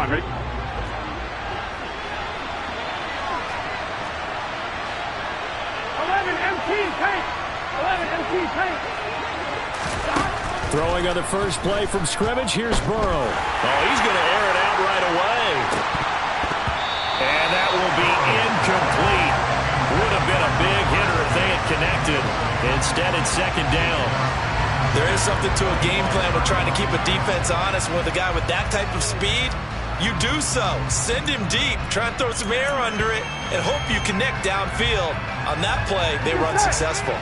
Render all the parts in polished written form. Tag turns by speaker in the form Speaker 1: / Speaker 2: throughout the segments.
Speaker 1: Ready?
Speaker 2: Throwing on the first play from scrimmage, here's Burrow.
Speaker 3: Oh, he's going to air it out right away. And that will be incomplete. Would have been a big hitter if they had connected. Instead, it's second down.
Speaker 4: There is something to a game plan with trying to keep a defense honest. With a guy with that type of speed, you do so. Send him deep. Try and throw some air under it and hope you connect downfield. On that play, they run successful.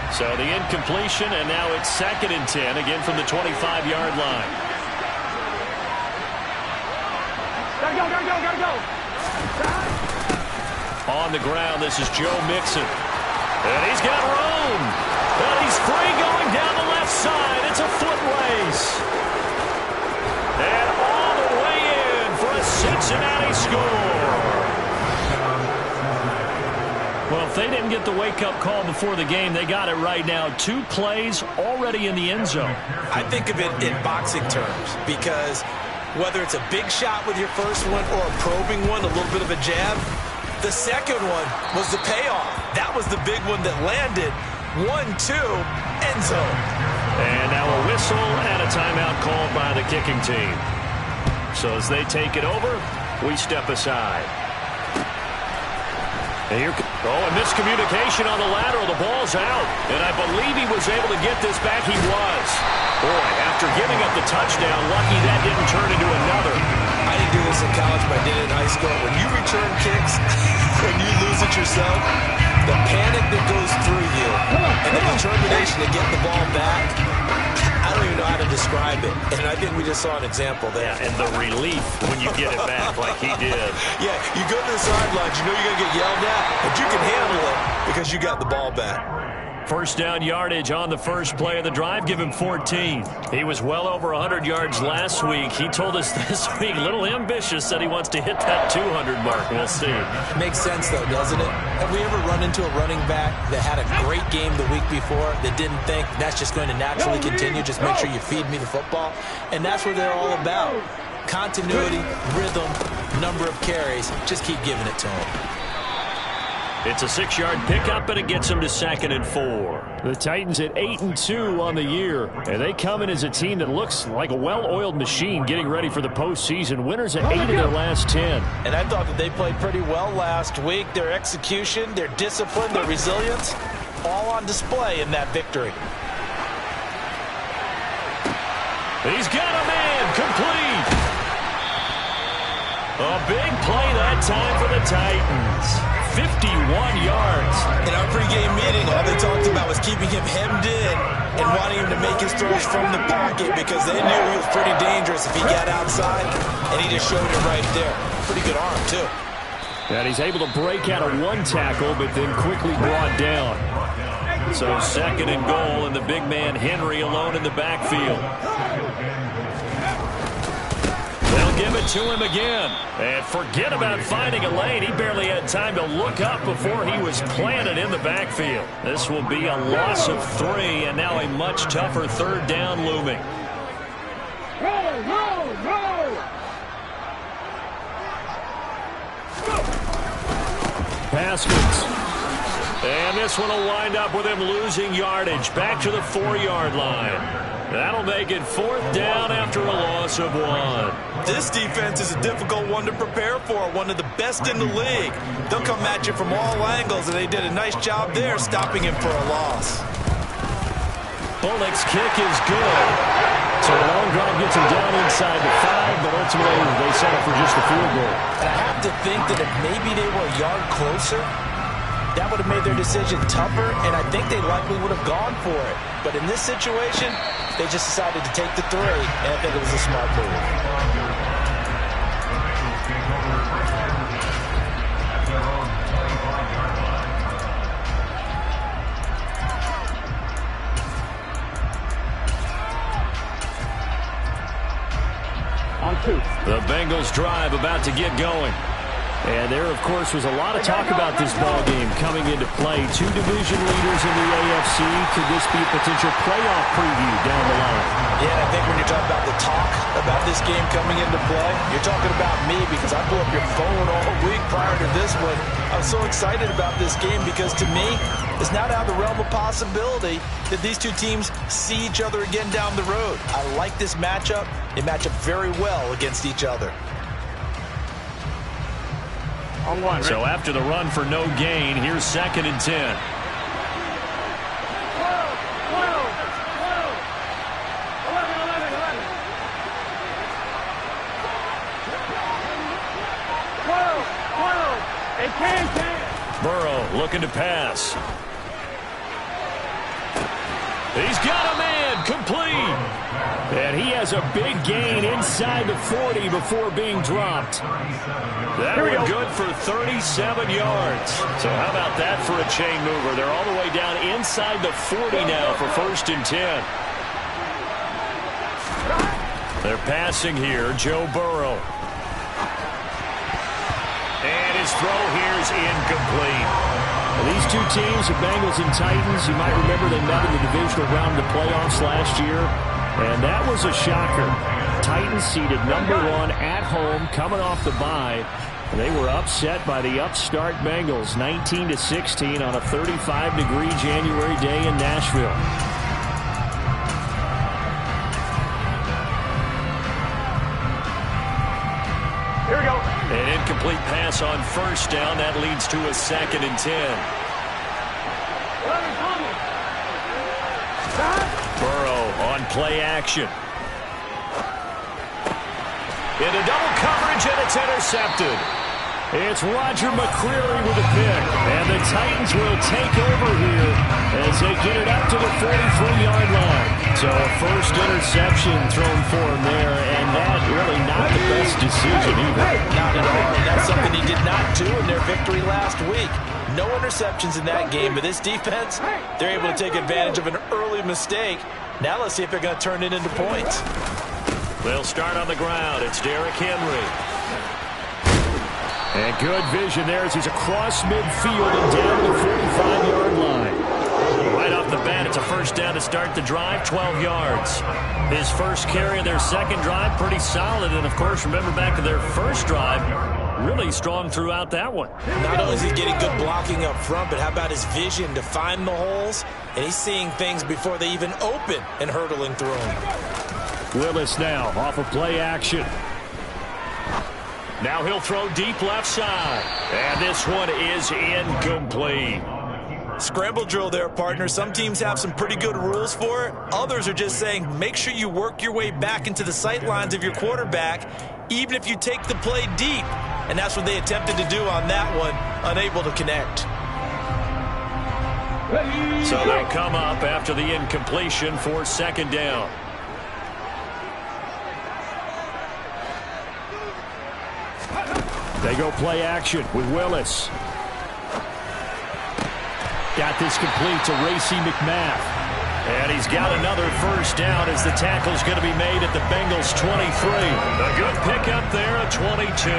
Speaker 3: So the incompletion, and now it's 2nd and 10, again from the 25-yard line.
Speaker 1: Gotta go.
Speaker 3: On the ground, this is Joe Mixon. And he's got room. And he's free going down the left side. It's a foot race. And all the way in for a Cincinnati score. Well, if they didn't get the wake-up call before the game, they got it right now. 2 plays already in the end zone.
Speaker 4: I think of it in boxing terms because whether it's a big shot with your first one or a probing one, a little bit of a jab, the second one was the payoff. That was the big one that landed. 1-2, end zone.
Speaker 3: And now a whistle and a timeout called by the kicking team. So as they take it over, we step aside. And here, a miscommunication on the lateral. The ball's out. And I believe he was able to get this back. He was. Boy, after giving up the touchdown, lucky that didn't turn into another.
Speaker 4: I didn't do this in college, but I did it in high school. When you return kicks, when you lose it yourself, the panic that goes through you and the determination to get the ball back, I don't even know how to describe it. And I think we just saw an example there.
Speaker 3: Yeah, and the relief when you get it back like he did.
Speaker 4: Yeah, you go to the sidelines, you know you're going to get yelled at, but you can handle it because you got the ball back.
Speaker 3: First down yardage on the first play of the drive. Give him 14. He was well over 100 yards last week. He told us this week, a little ambitious, said he wants to hit that 200 mark. We'll see.
Speaker 4: Makes sense, though, doesn't it? Have we ever run into a running back that had a great game the week before that didn't think that's just going to naturally continue? Just make sure you feed me the football. And that's what they're all about. Continuity, rhythm, number of carries. Just keep giving it to them.
Speaker 3: It's a 6-yard pickup, and it gets them to 2nd and 4.
Speaker 2: The Titans at 8-2 on the year, and they come in as a team that looks like a well-oiled machine getting ready for the postseason. Winners at 8 of their last 10.
Speaker 4: And I thought that they played pretty well last week. Their execution, their discipline, their resilience, all on display in that victory.
Speaker 3: He's got a man, complete. A big play that time for the Titans. 51 yards.
Speaker 4: In our pregame meeting, all they talked about was keeping him hemmed in and wanting him to make his throws from the pocket because they knew he was pretty dangerous if he got outside, and he just showed it right there. Pretty good arm, too.
Speaker 2: And he's able to break out of one tackle, but then quickly brought down.
Speaker 3: So 2nd and goal, and the big man Henry alone in the backfield. They'll give it to him again. And forget about finding a lane. He barely had time to look up before he was planted in the backfield. This will be a loss of 3, and now a much tougher 3rd down looming.
Speaker 2: Haskins.
Speaker 3: And this one will wind up with him losing yardage. Back to the 4-yard line. That'll make it 4th down after a loss of 1.
Speaker 4: This defense is a difficult one to prepare for, one of the best in the league. They'll come at you from all angles, and they did a nice job there stopping him for a loss.
Speaker 3: Bullock's kick is good.
Speaker 2: So the long drive gets him down inside the 5, but ultimately they settle for just a field goal.
Speaker 4: And I have to think that if maybe they were a yard closer, that would have made their decision tougher, and I think they likely would have gone for it. But in this situation, they just decided to take the 3, and I think it was a smart move.
Speaker 3: The Bengals drive about to get going.
Speaker 2: And there, of course, was a lot of talk about this ball game coming into play. 2 division leaders in the AFC. Could this be a potential playoff preview down the line?
Speaker 4: Yeah, and I think when you're talking about the talk about this game coming into play, you're talking about me because I blew up your phone all week prior to this one. I was so excited about this game because to me, it's not out of the realm of possibility that these two teams see each other again down the road. I like this matchup. They match up very well against each other.
Speaker 1: On one,
Speaker 3: so after the run for no gain, here's 2nd and 10. Burrow looking to pass. He's got a man, complete.
Speaker 2: And he has a big gain inside the 40 before being dropped.
Speaker 3: That one good for 37 yards. So how about that for a chain mover? They're all the way down inside the 40 now for 1st and 10. They're passing here, Joe Burrow. And his throw here is incomplete.
Speaker 2: These two teams, the Bengals and Titans, you might remember they met in the divisional round of the playoffs last year, and that was a shocker. Titans seeded #1 at home, coming off the bye. They were upset by the upstart Bengals, 19-16 on a 35-degree January day in Nashville.
Speaker 1: Here we go.
Speaker 3: An incomplete pass on 1st down. That leads to a 2nd and 10. Burrow on play action. Into double coverage, and it's intercepted.
Speaker 2: It's Roger McCreary with a pick. And the Titans will take over here as they get it up to the 43-yard line. So a first interception thrown for him there, and that really not the best decision either.
Speaker 4: Not at all, and that's something he did not do in their victory last week. No interceptions in that game, but this defense, they're able to take advantage of an early mistake. Now let's see if they're going to turn it into points.
Speaker 3: They'll start on the ground. It's Derrick Henry.
Speaker 2: And good vision there as he's across midfield and down the 45-yard line.
Speaker 3: Right off the bat, it's a 1st down to start the drive, 12 yards. His first carry of their 2nd drive, pretty solid. And, of course, remember back to their 1st drive, really strong throughout that one.
Speaker 4: Not only is he getting good blocking up front, but how about his vision to find the holes? And he's seeing things before they even open and hurdling through them.
Speaker 2: Willis now off of play action.
Speaker 3: Now he'll throw deep left side. And this one is incomplete.
Speaker 4: Scramble drill there, partner. Some teams have some pretty good rules for it. Others are just saying make sure you work your way back into the sight lines of your quarterback, even if you take the play deep. And that's what they attempted to do on that one, unable to connect.
Speaker 3: So they'll come up after the incompletion for 2nd down.
Speaker 2: They go play action with Willis. Got this complete to Racey McMath.
Speaker 3: And he's got another 1st down as the tackle's going to be made at the Bengals 23. A good pickup there at 22.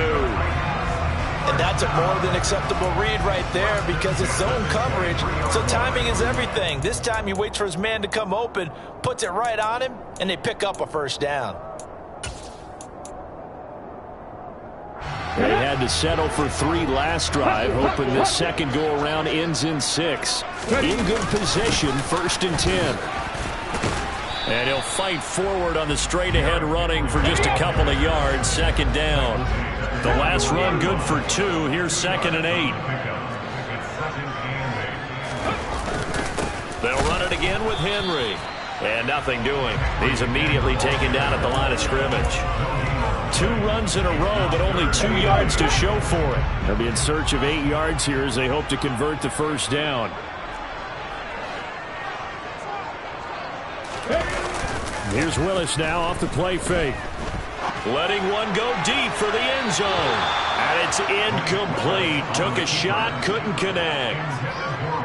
Speaker 4: And that's a more than acceptable read right there because it's zone coverage, so timing is everything. This time he waits for his man to come open, puts it right on him, and they pick up a 1st down.
Speaker 2: They had to settle for 3 last drive, hoping this 2nd go-around ends in 6. In good position, 1st and 10.
Speaker 3: And he'll fight forward on the straight-ahead running for just a couple of yards, 2nd down. The last run good for 2. Here's 2nd and 8. They'll run it again with Henry. And nothing doing. He's immediately taken down at the line of scrimmage.
Speaker 2: 2 runs in a row, but only 2 yards to show for it. They'll be in search of 8 yards here as they hope to convert the 1st down. Here's Willis now off the play fake.
Speaker 3: Letting one go deep for the end zone. And it's incomplete. Took a shot, couldn't connect.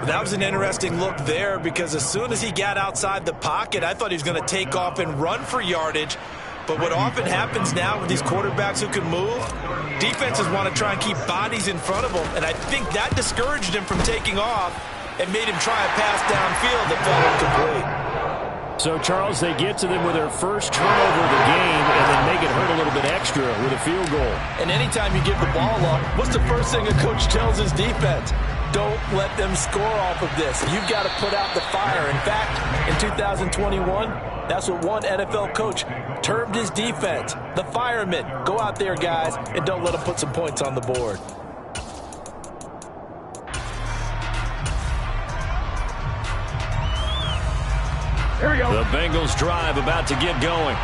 Speaker 4: That was an interesting look there because as soon as he got outside the pocket, I thought he was going to take off and run for yardage. But what often happens now with these quarterbacks who can move, defenses want to try and keep bodies in front of them. And I think that discouraged him from taking off and made him try a pass downfield that fell incomplete.
Speaker 2: So, Charles, they get to them with their first turnover of the game and then make it hurt a little bit extra with a field goal.
Speaker 4: And anytime you give the ball up, what's the first thing a coach tells his defense? Don't let them score off of this. You've got to put out the fire. In fact, in 2021, that's what one NFL coach termed his defense. The firemen. Go out there, guys, and don't let them put some points on the board.
Speaker 1: Here we go.
Speaker 3: The Bengals drive about to get going.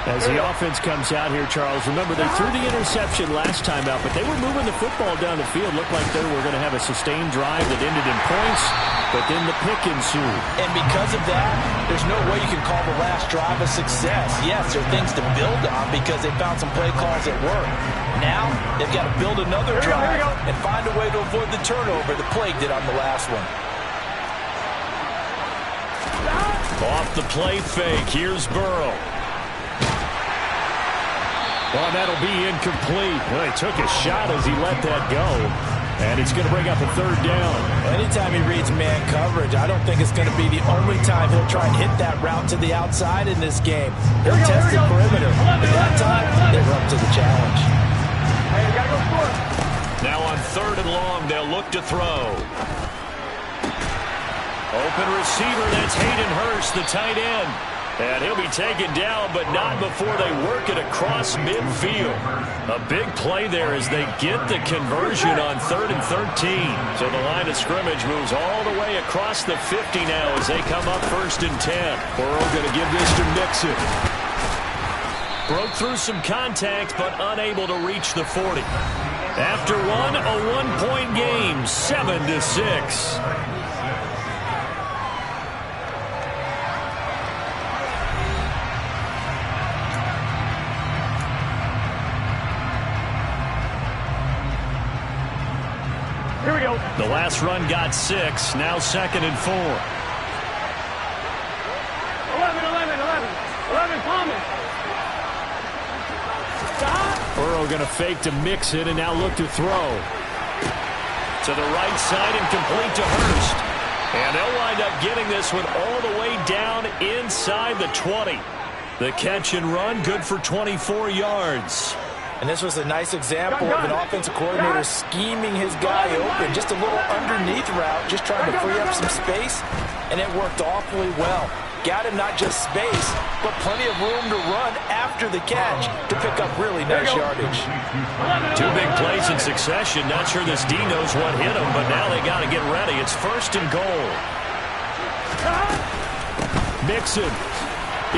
Speaker 2: As the offense comes out here, Charles, remember they threw the interception last time out, but they were moving the football down the field. Looked like they were going to have a sustained drive that ended in points, but then the pick ensued.
Speaker 4: And because of that, there's no way you can call the last drive a success. Yes, there are things to build on because they found some play calls that work. Now, they've got to build another drive and find a way to avoid the turnover the plague did on the last one.
Speaker 3: Off the play fake. Here's Burrow.
Speaker 2: Well, that'll be incomplete. Well, he took a shot as he let that go. And it's going to bring up a third down.
Speaker 4: Anytime he reads man coverage, I don't think it's going to be the only time he'll try and hit that route to the outside in this game. He'll test the perimeter. At that time, they were up to the challenge.
Speaker 1: Hey, you got to go for it.
Speaker 3: Now on 3rd and long, they'll look to throw. Open receiver, that's Hayden Hurst, the tight end. And he'll be taken down, but not before they work it across midfield. A big play there as they get the conversion on 3rd and 13. So the line of scrimmage moves all the way across the 50 now as they come up 1st and 10. Burrow going to give this to Mixon. Broke through some contact, but unable to reach the 40. After one, a one-point game, 7-6.
Speaker 1: Here we go.
Speaker 3: The last run got 6, now 2nd and 4.
Speaker 1: 11, Palmer. Stop.
Speaker 2: Burrow going to fake to mix it and now look to throw.
Speaker 3: To the right side and complete to Hurst. And they'll wind up getting this one all the way down inside the 20. The catch and run, good for 24 yards.
Speaker 4: And this was a nice example of an offensive coordinator scheming his guy open. Just a little underneath route, just trying to free up some space, and it worked awfully well. Got him not just space, but plenty of room to run after the catch to pick up really nice yardage.
Speaker 3: 2 big plays in succession. Not sure this D knows what hit him, but now they got to get ready. It's 1st and goal.
Speaker 2: Mixon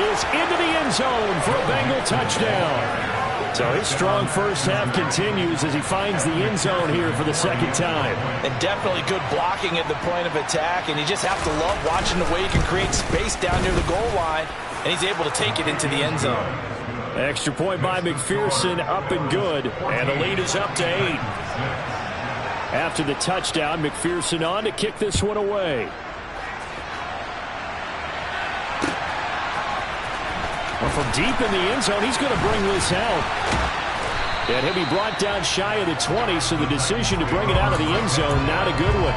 Speaker 2: is into the end zone for a Bengal touchdown. So his strong first half continues as he finds the end zone here for the 2nd time.
Speaker 4: And definitely good blocking at the point of attack, and you just have to love watching the way he can create space down near the goal line, and he's able to take it into the end zone.
Speaker 2: Extra point by McPherson, up and good.
Speaker 3: And the lead is up to 8.
Speaker 2: After the touchdown, McPherson on to kick this one away. Well, from deep in the end zone, he's going to bring this out. And he'll be brought down shy of the 20, so the decision to bring it out of the end zone, not a good one.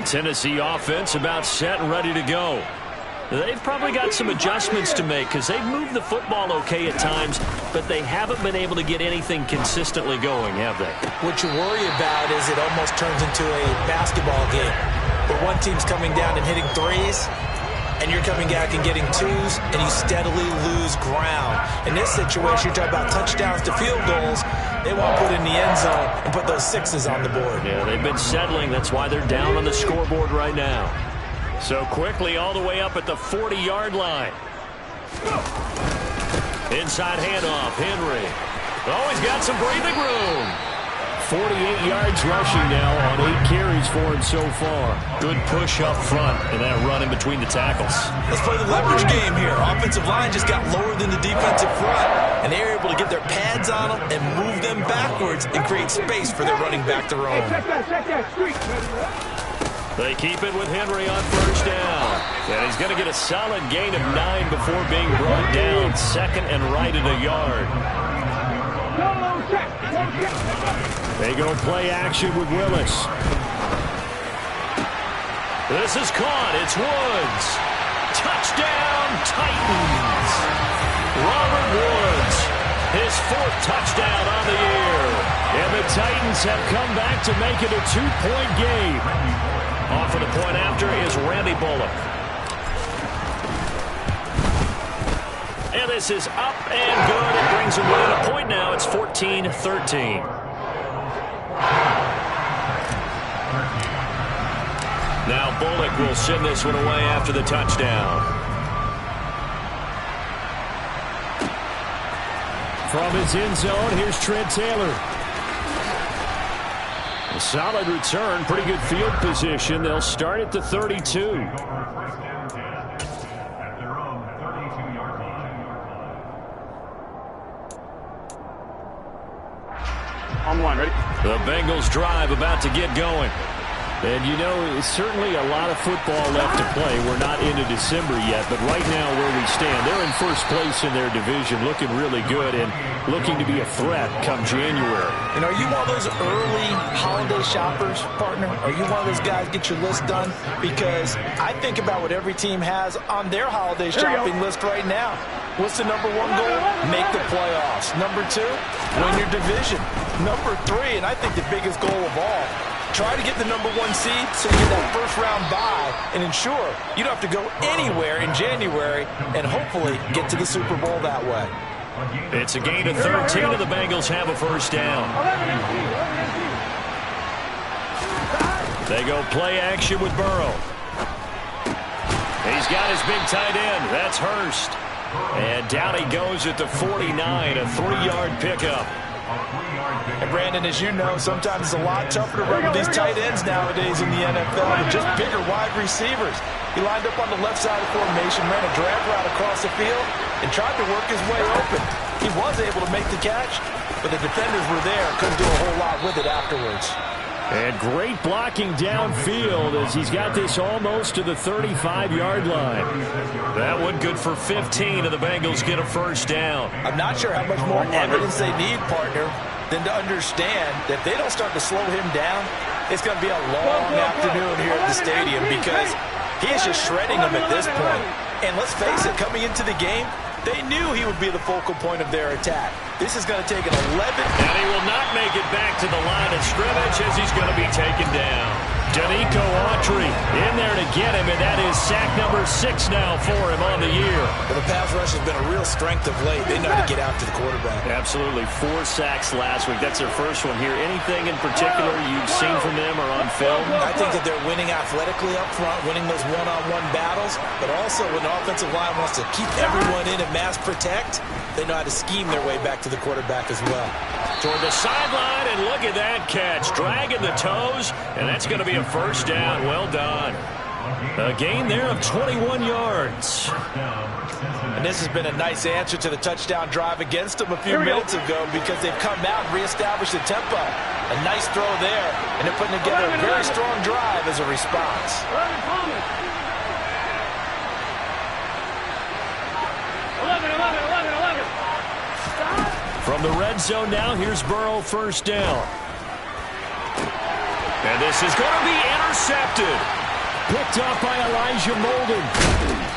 Speaker 3: Tennessee offense about set and ready to go. They've probably got some adjustments to make because they've moved the football okay at times, but they haven't been able to get anything consistently going, have they?
Speaker 4: What you worry about is it almost turns into a basketball game where one team's coming down and hitting threes, and you're coming back and getting twos, and you steadily lose ground. In this situation, you're talking about touchdowns to field goals. They want to put in the end zone and put those 6s on the board.
Speaker 3: Yeah, they've been settling. That's why they're down on the scoreboard right now. So quickly all the way up at the 40-yard line. Inside handoff, Henry. Oh, he's got some breathing room.
Speaker 2: 48 yards rushing now on 8 carries for him so far.
Speaker 3: Good push up front and that run in between the tackles.
Speaker 4: Let's play the leverage game here. Offensive line just got lower than the defensive front. and they are able to get their pads on them and move them backwards and create space for their running back to roam.
Speaker 3: They keep it with Henry on first down. And he's going to get a solid gain of 9 before being brought down. Second and right at a yard.
Speaker 2: They go play action with Willis.
Speaker 3: This is caught. It's Woods. Touchdown, Titans. Robert Woods, his 4th touchdown on the year. And the Titans have come back to make it a 2-point game. Off for the point after is Randy Bullock. And this is up and good. It brings him within a point now. It's 14-13. Now Bullock will send this one away after the touchdown.
Speaker 2: From his end zone, here's Trent Taylor. A solid return, pretty good field position. They'll start at the 32.
Speaker 1: On one, ready?
Speaker 3: The Bengals drive about to get going.
Speaker 2: And you know, certainly a lot of football left to play. We're not into December yet, but right now where we stand, they're in first place in their division, looking really good and looking to be a threat come January.
Speaker 4: And are you one of those early holiday shoppers, partner? Are you one of those guys get your list done? Because I think about what every team has on their holiday shopping list right now. What's the number 1 goal? Make the playoffs. Number 2, win your division. Number 3, and I think the biggest goal of all, try to get the number 1 seed so you get that first-round bye and ensure you don't have to go anywhere in January and hopefully get to the Super Bowl that way.
Speaker 3: It's a gain of 13, and the Bengals have a first down. They go play action with Burrow. He's got his big tight end. That's Hurst. And down he goes at the 49, a 3-yard pickup.
Speaker 4: And Brandon, as you know, sometimes it's a lot tougher to run with these tight ends nowadays in the NFL than just bigger wide receivers. He lined up on the left side of the formation, ran a drag route across the field, and tried to work his way open. He was able to make the catch, but the defenders were there, couldn't do a whole lot with it afterwards.
Speaker 2: And great blocking downfield as he's got this almost to the 35-yard line.
Speaker 3: That one good for 15, and the Bengals get a first down.
Speaker 4: I'm not sure how much more evidence they need, partner, than to understand that if they don't start to slow him down, it's going to be a long afternoon here at the stadium because he is just shredding them at this point. And let's face it, coming into the game, they knew he would be the focal point of their attack. This is going to take an 11.
Speaker 3: And he will not make it back to the line of scrimmage as he's going to be taken down. Danico Autry in there to get him, and that is sack number 6 now for him on the year.
Speaker 4: Well, the pass rush has been a real strength of late. They know how to get out to the quarterback.
Speaker 3: Absolutely. 4 sacks last week. That's their first one here. Anything in particular you've seen from them or on film?
Speaker 4: I think that they're winning athletically up front, winning those one-on-one battles, but also when the offensive line wants to keep everyone in and mass protect, they know how to scheme their way back to the quarterback as well.
Speaker 3: Toward the sideline, and look at that catch. Dragging the toes, and that's going to be a first down. Well done. A gain there of 21 yards.
Speaker 4: And this has been a nice answer to the touchdown drive against them a few minutes ago because they've come out and reestablished the tempo. A nice throw there, and they're putting together a very strong drive as a response.
Speaker 3: From the red zone now, here's Burrow first down. And this is going to be intercepted.
Speaker 2: Picked off by Elijah Molden.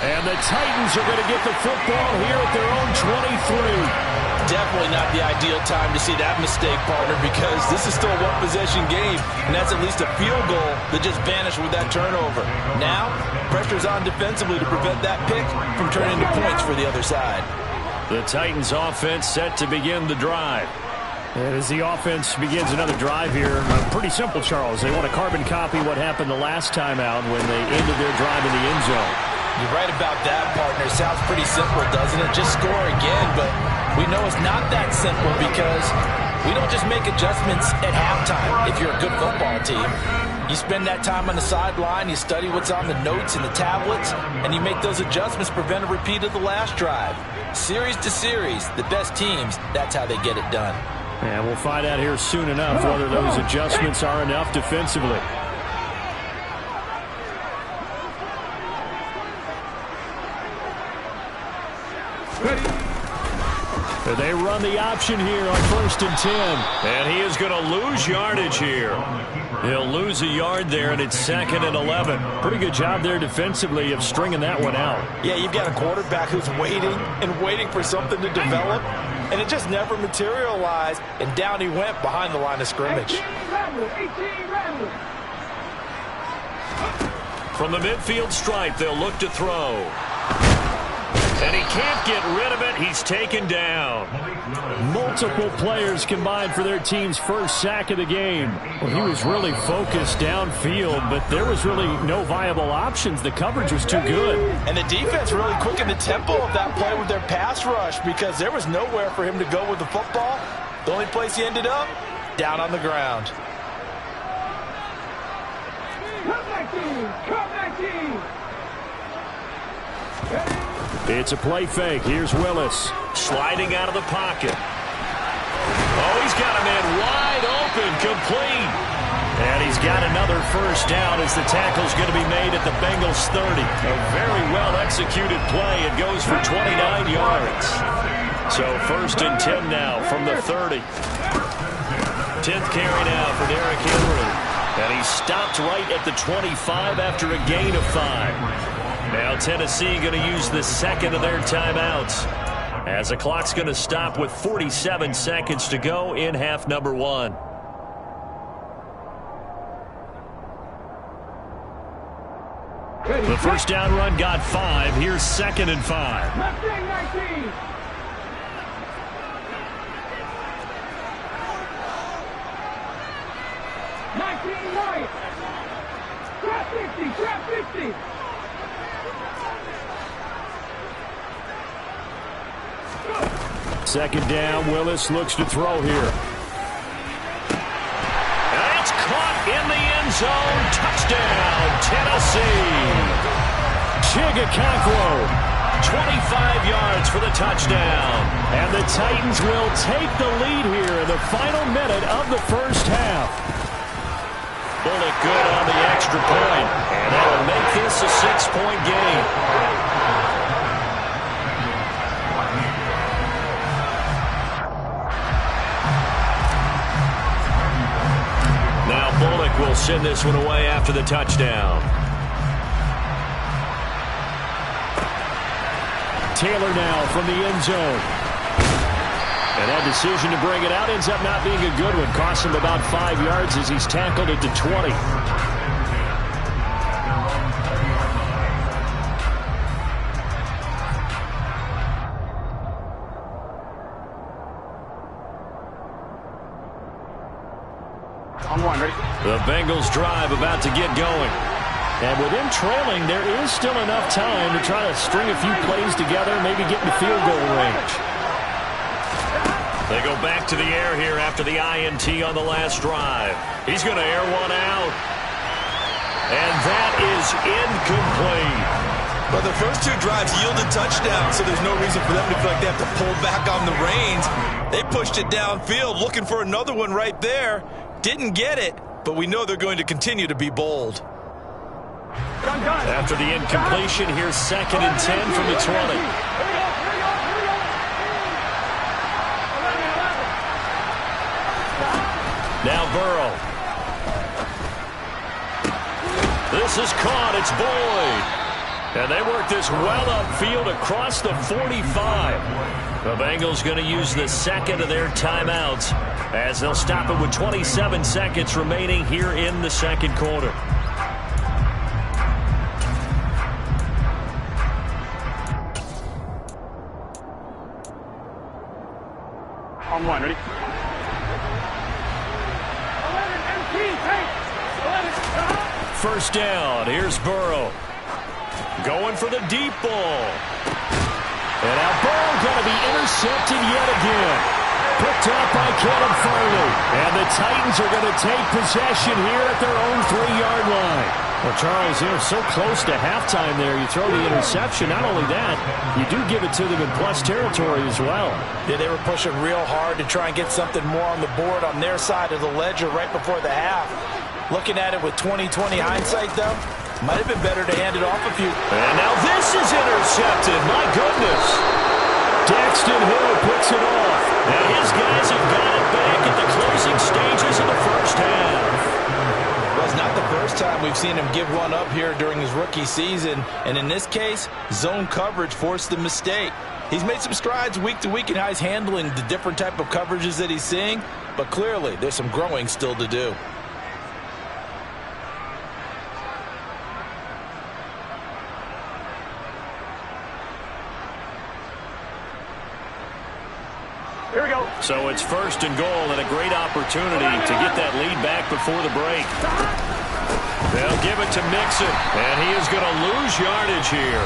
Speaker 2: And the Titans are going to get the football here at their own 23.
Speaker 4: Definitely not the ideal time to see that mistake, partner, because this is still a one-possession game, and that's at least a field goal that just vanished with that turnover. Now, pressure's on defensively to prevent that pick from turning into points for the other side.
Speaker 3: The Titans offense set to begin the drive.
Speaker 2: As the offense begins another drive here, pretty simple, Charles. They want to carbon copy what happened the last time out when they ended their drive in the end zone.
Speaker 4: You're right about that, partner. Sounds pretty simple, doesn't it? Just score again, but we know it's not that simple because we don't just make adjustments at halftime if you're a good football team. You spend that time on the sideline, you study what's on the notes and the tablets, and you make those adjustments to prevent a repeat of the last drive. Series to series, the best teams, that's how they get it done.
Speaker 2: And we'll find out here soon enough whether those adjustments are enough defensively. They run the option here on 1st and 10.
Speaker 3: And he is going to lose yardage here. He'll lose a yard there, and it's 2nd and 11.
Speaker 2: Pretty good job there defensively of stringing that one out.
Speaker 4: Yeah, you've got a quarterback who's waiting and waiting for something to develop, and it just never materialized, and down he went behind the line of scrimmage.
Speaker 3: From the midfield stripe, they'll look to throw. And he can't get rid of it. He's taken down.
Speaker 2: Multiple players combined for their team's first sack of the game. Well, he was really focused downfield, but there was really no viable options. The coverage was too good.
Speaker 4: And the defense really quickened the tempo of that play with their pass rush because there was nowhere for him to go with the football. The only place he ended up, down on the ground.
Speaker 2: It's a play fake. Here's Willis.
Speaker 3: Sliding out of the pocket. Oh, he's got a man wide open, complete.
Speaker 2: And he's got another first down as the tackle's going to be made at the Bengals 30.
Speaker 3: A very well-executed play. It goes for 29 yards. So 1st and 10 now from the 30. 10th carry now for Derrick Henry. And he stopped right at the 25 after a gain of 5. Now Tennessee going to use the 2nd of their timeouts as the clock's going to stop with 47 seconds to go in half number 1.
Speaker 2: The first down run got 5. Here's 2nd and 5.
Speaker 1: 19. Right. Trap 50.
Speaker 2: Second down, Willis looks to throw here.
Speaker 3: And it's caught in the end zone. Touchdown, Tennessee.
Speaker 2: Chigakonkwo,
Speaker 3: 25 yards for the touchdown.
Speaker 2: and the Titans will take the lead here in the final minute of the first half.
Speaker 3: Bullock good on the extra point, and that will make this a 6-point game. Bullock will send this one away after the touchdown.
Speaker 2: Taylor now from the end zone. And that decision to bring it out ends up not being a good one. Cost him about 5 yards as he's tackled it to 20.
Speaker 3: The Bengals drive about to get going.
Speaker 2: And with them trailing, there is still enough time to try to string a few plays together, maybe get in the field goal range.
Speaker 3: They go back to the air here after the INT on the last drive. He's going to air one out. And that is incomplete.
Speaker 4: But the first two drives yielded touchdowns, so there's no reason for them to feel like they have to pull back on the reins. They pushed it downfield, looking for another one right there. Didn't get it, but we know they're going to continue to be bold.
Speaker 3: After the incompletion, here's 2nd and 10 from the 20. Now Burrow. This is caught. It's Boyd. And they work this well upfield across the 45. The Bengals going to use the 2nd of their timeouts as they'll stop it with 27 seconds remaining here in the second quarter.
Speaker 1: On one, ready?
Speaker 3: First down. Here's Burrow. Going for the deep ball.
Speaker 2: And now Burrow going to be intercepted yet again. Picked up by Caleb Farley. And the Titans are going to take possession here at their own 3-yard line. Well, Charles, they're so close to halftime there. You throw the interception. Not only that, you do give it to them in plus territory as well.
Speaker 4: Yeah, they were pushing real hard to try and get something more on the board on their side of the ledger right before the half. Looking at it with 20/20 hindsight, though, might have been better to hand it off a few.
Speaker 3: And now this is intercepted. My goodness.
Speaker 2: Daxton Hill picks it off.
Speaker 3: And his guys have got it back at the closing stages of the first half.
Speaker 4: Well, it's not the first time we've seen him give one up here during his rookie season. And in this case, zone coverage forced the mistake. He's made some strides week to week in how he's handling the different type of coverages that he's seeing. But clearly, there's some growing still to do.
Speaker 1: Here we go.
Speaker 3: So it's 1st and goal and a great opportunity to get that lead back before the break. They'll give it to Mixon, and he is going to lose yardage here.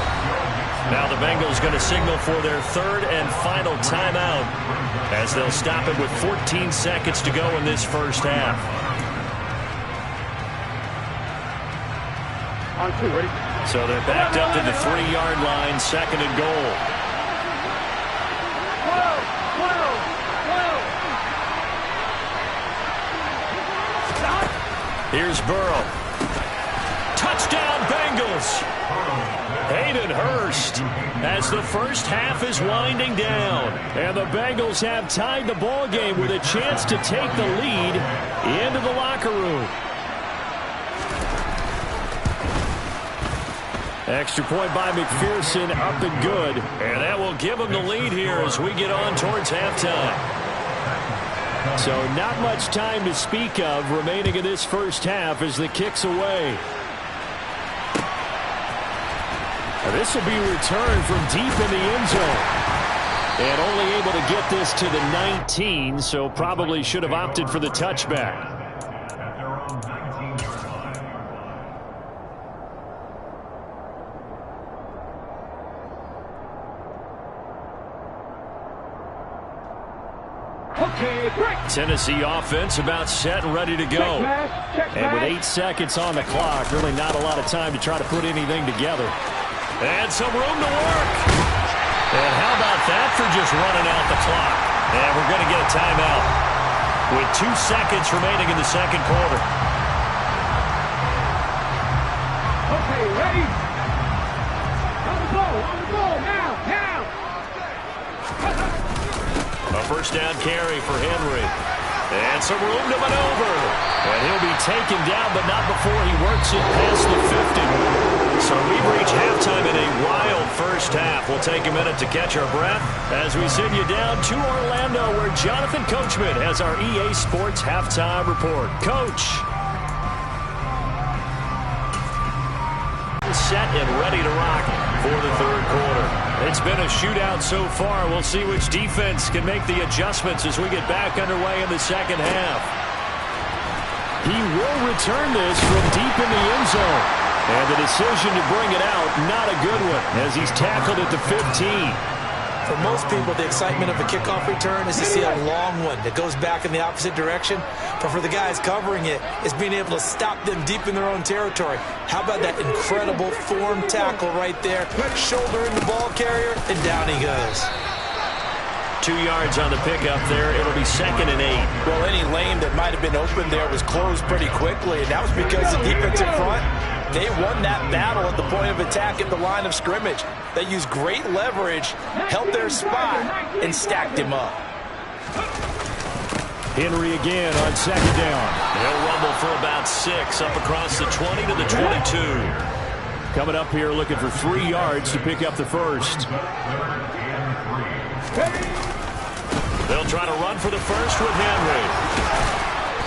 Speaker 3: Now the Bengals going to signal for their 3rd and final timeout as they'll stop it with 14 seconds to go in this first half.
Speaker 1: On 2, ready?
Speaker 3: So they're backed up to the 3-yard line, 2nd and goal. Here's Burrow. Touchdown, Bengals. Hayden Hurst as the first half is winding down.
Speaker 2: And the Bengals have tied the ball game with a chance to take the lead into the locker room. Extra point by McPherson, up and good.
Speaker 3: And that will give them the lead here as we get on towards halftime.
Speaker 2: So not much time to speak of remaining in this first half as the kick's away. Now this will be returned from deep in the end zone. And only able to get this to the 19, so probably should have opted for the touchback.
Speaker 3: Tennessee offense about set and ready to go.
Speaker 2: And with 8 seconds on the clock, really not a lot of time to try to put anything together.
Speaker 3: And some room to work. And how about that for just running out the clock? And we're going to get a timeout with 2 seconds remaining in the second quarter.
Speaker 1: Okay, ready? On the ball, now.
Speaker 3: A first down carry for Henry. And some room to maneuver. And he'll be taken down, but not before he works it past the 50. So we've reached halftime in a wild first half. We'll take a minute to catch our breath as we send you down to Orlando, where Jonathan Coachman has our EA Sports Halftime Report. Coach. Set and ready to rock for the third quarter. It's been a shootout so far. We'll see which defense can make the adjustments as we get back underway in the second half.
Speaker 2: He will return this from deep in the end zone. And the decision to bring it out, not a good one, as he's tackled at the 15.
Speaker 4: For most people, the excitement of a kickoff return is to see a long one that goes back in the opposite direction. But for the guys covering it, it's being able to stop them deep in their own territory. How about that incredible form tackle right there? Shoulder in the ball carrier, and down he goes.
Speaker 3: 2 yards on the pickup there. It'll be 2nd and 8.
Speaker 4: Well, any lane that might have been open there was closed pretty quickly, and that was because the defense in front, they won that battle at the point of attack at the line of scrimmage. They used great leverage, held their spot, and stacked him up.
Speaker 2: Henry again on 2nd down.
Speaker 3: He'll rumble for about 6 up across the 20 to the 22.
Speaker 2: Coming up here looking for 3 yards to pick up the first.
Speaker 3: They'll try to run for the first with Henry.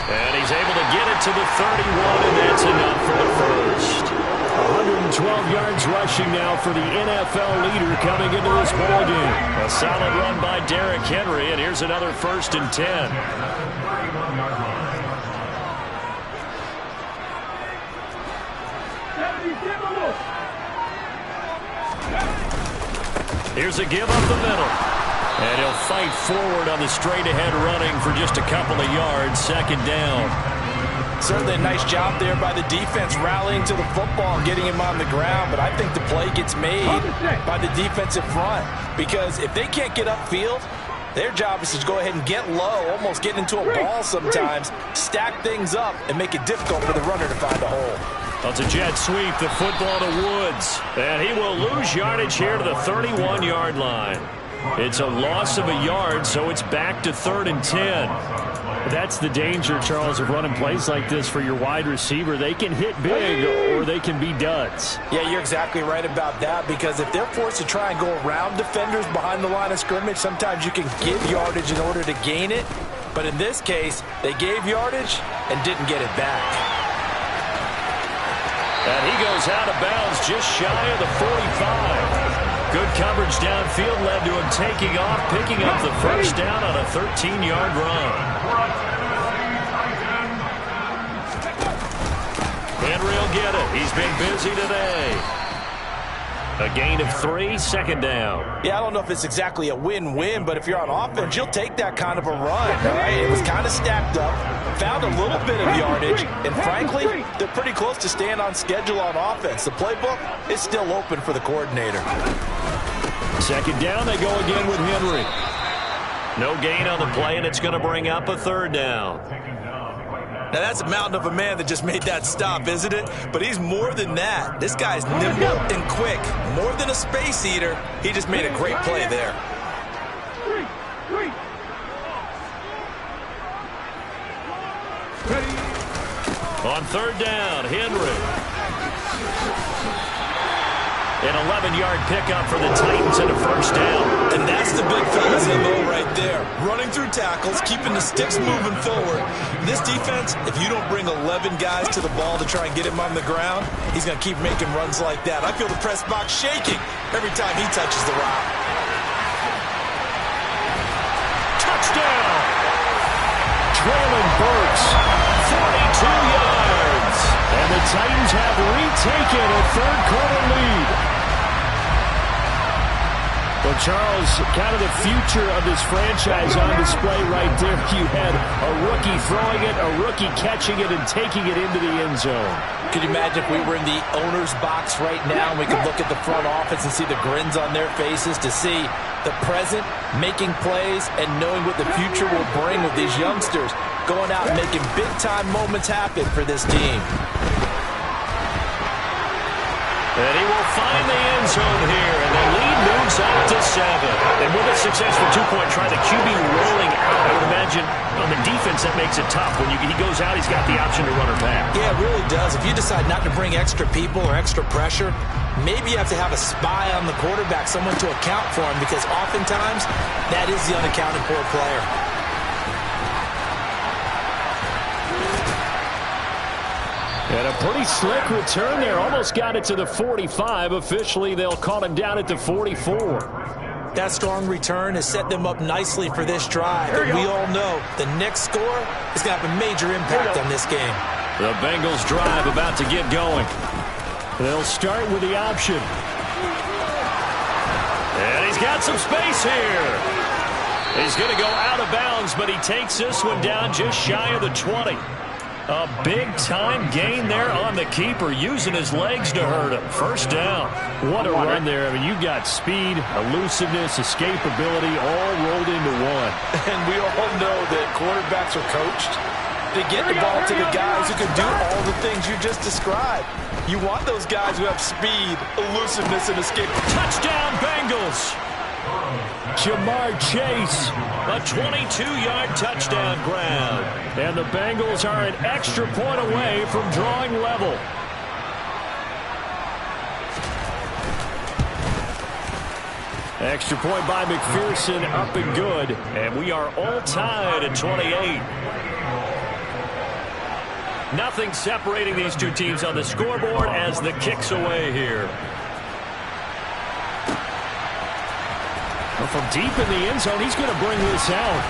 Speaker 3: And he's able to get it to the 31, and that's enough for the first.
Speaker 2: 112 yards rushing now for the NFL leader coming into this ballgame.
Speaker 3: A solid run by Derrick Henry, and here's another 1st and 10. Here's a give up the middle. And he'll fight forward on the straight-ahead running for just a couple of yards. Second down.
Speaker 4: Certainly a nice job there by the defense rallying to the football and getting him on the ground. But I think the play gets made by the defensive front. Because if they can't get upfield, their job is to go ahead and get low, almost get into a ball sometimes, stack things up, and make it difficult for the runner to find a hole.
Speaker 3: Well, it's a jet sweep, the football to Woods. And he will lose yardage here to the 31-yard line. It's a loss of a yard, so it's back to 3rd and 10.
Speaker 2: That's the danger, Charles, of running plays like this for your wide receiver. They can hit big or they can be duds.
Speaker 4: Yeah, you're exactly right about that, because if they're forced to try and go around defenders behind the line of scrimmage, sometimes you can give yardage in order to gain it. But in this case, they gave yardage and didn't get it back.
Speaker 3: And he goes out of bounds just shy of the 45. Good coverage downfield led to him taking off, picking up the first down on a 13-yard run. Henry will get it. He's been busy today. A gain of 3, second down.
Speaker 4: Yeah, I don't know if it's exactly a win-win, but if you're on offense, you'll take that kind of a run, right? It was kind of stacked up, found a little bit of yardage, and frankly, they're pretty close to staying on schedule on offense. The playbook is still open for the coordinator.
Speaker 2: Second down, they go again with Henry.
Speaker 3: No gain on the play, and it's going to bring up a 3rd down.
Speaker 4: Now, that's a mountain of a man that just made that stop, isn't it? But he's more than that. This guy's nimble and quick. More than a space eater, he just made a great play there.
Speaker 3: On 3rd down, Henry. An 11-yard pickup for the Titans and a first down.
Speaker 4: And that's the big fella's MO right there. Running through tackles, keeping the sticks moving forward. This defense, if you don't bring 11 guys to the ball to try and get him on the ground, he's going to keep making runs like that. I feel the press box shaking every time he touches the rock.
Speaker 3: Touchdown! Traylon Burks, 42 yards.
Speaker 2: And the Titans have retaken a third-quarter lead. Well, Charles, kind of the future of this franchise on display right there. You had a rookie throwing it, a rookie catching it, and taking it into the end zone.
Speaker 4: Could you imagine if we were in the owner's box right now and we could look at the front office and see the grins on their faces, to see the present making plays and knowing what the future will bring with these youngsters going out and making big-time moments happen for this team.
Speaker 3: And he will find the end zone here, and the lead moves up to 7. And with a successful two-point try, the QB rolling out, I would imagine on the defense that makes it tough. When he goes out, he's got the option to run or pass.
Speaker 4: Yeah, it really does. If you decide not to bring extra people or extra pressure, maybe you have to have a spy on the quarterback, someone to account for him, because oftentimes that is the unaccounted for player.
Speaker 2: And a pretty slick return there. Almost got it to the 45. Officially, they'll call him down at the 44.
Speaker 4: That strong return has set them up nicely for this drive. And we all know the next score is going to have a major impact on this game.
Speaker 3: The Bengals drive about to get going.
Speaker 2: They'll start with the option.
Speaker 3: And he's got some space here. He's going to go out of bounds, but he takes this one down just shy of the 20. A big-time gain there on the keeper, using his legs to hurt him. First down.
Speaker 2: What a run there. I mean, you've got speed, elusiveness, escapability, all rolled into one.
Speaker 4: And we all know that quarterbacks are coached to get the ball to the guys who can do all the things you just described. You want those guys who have speed, elusiveness, and escape.
Speaker 3: Touchdown, Bengals!
Speaker 2: Jamar Chase.
Speaker 3: A 22-yard touchdown grab.
Speaker 2: And the Bengals are an extra point away from drawing level. Extra point by McPherson, up and good.
Speaker 3: And we are all tied at 28. Nothing separating these two teams on the scoreboard as the kick's away here.
Speaker 2: Well, from deep in the end zone, he's going to bring this out.